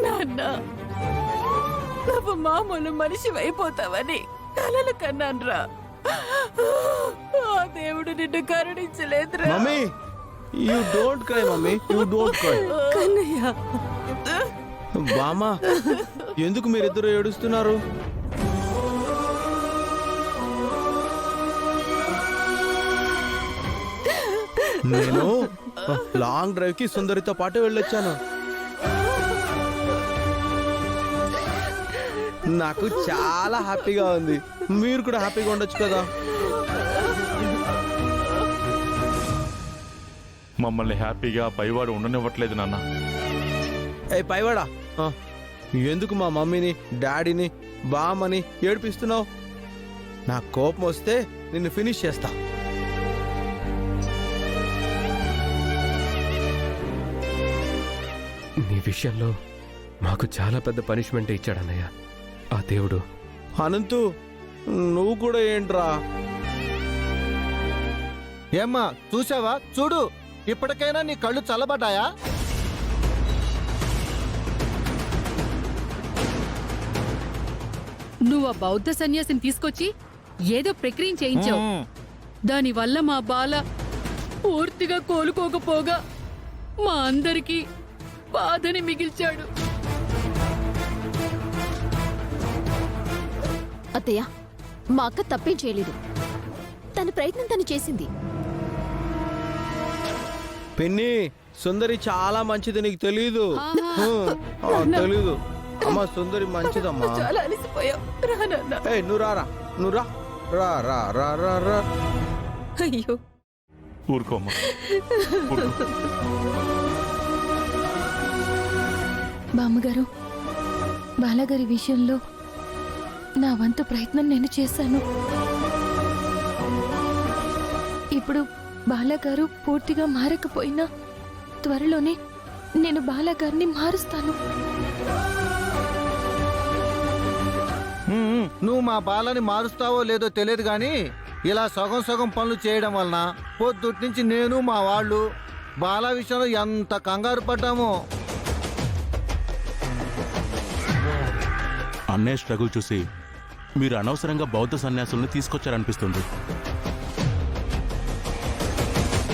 నాన్న, నువ్వు మామూలు మనిషి అయిపోతావని కలలు కన్నాన్రా. ఆ దేవుడు నిన్ను కరుణించలేదురా. Mummy, you don't cry mummy, you don't cry. Kannayya, బామా, ఎందుకు మీరిద్దరు ఏడుస్తున్నారు? నేను లాంగ్ డ్రైవ్ కి సుందరితో పాటు వెళ్ళొచ్చాను. నాకు చాలా హ్యాపీగా ఉంది. మీరు కూడా హ్యాపీగా ఉండొచ్చు కదా. మమ్మల్ని హ్యాపీగా పైవాడు ఉండనివ్వట్లేదు నాన్న. ఏ పైవాడా, ఎందుకు మా మమ్మీని, డాడీని, బామ్మని ఏడిపిస్తున్నావు? నా కోపం వస్తే నిన్ను ఫినిష్ చేస్తా. నీ విషయంలో మాకు చాలా పెద్ద పనిష్మెంట్ ఇచ్చాడన్నయ్య ఆ దేవుడు. అనంతు, నువ్వు కూడా ఏంట్రా? ఏమ్మా చూసావా? చూడు, ఇప్పటికైనా నీ కళ్ళు చల్లబడ్డాయా? నువ్వు ఆ బౌద్ధ సన్యాసిని తీసుకొచ్చి ఏదో ప్రక్రియ చేయించావు. దానివల్ల మా బాల పూర్తిగా కోలుకోకపోగా మా అందరికీ బాధని మిగిల్చాడు. అత్తయ్య, మా అక్క తప్పేం చేయలేదు. తన ప్రయత్నం తను చేసింది. పిన్ని, సుందరి చాలా మంచిది, నీకు తెలీదు. తెలీదు అమ్మా, సుందరి మంచిదమ్మా. చాలా అలసిపోయావు. రా నాన్న. ఏ నువ్వు రారా, నువ్వు రా రా రా రా రా రా. అయ్యో, ఊరుకోమ్మా, ఊరుకో. బామ్మగారు, బాలగారి విషయంలో నా వంతు ప్రయత్నం నేను చేశాను. ఇప్పుడు బాలగారు పూర్తిగా మారకపోయినా త్వరలోనే నేను బాలగారిని మారుస్తాను. నువ్వు మా బాలని మారుస్తావో లేదో తెలియదు గాని ఇలా సగం సగం పనులు చేయడం వలన పొద్దుటి నుంచి నేను మా వాళ్ళు బాల విషయంలో ఎంత కంగారు పడ్డామో. అన్నయ్య స్ట్రగుల్ చూసి మీరు అనవసరంగా బౌద్ధ సన్యాసుల్ని తీసుకొచ్చారనిపిస్తుంది.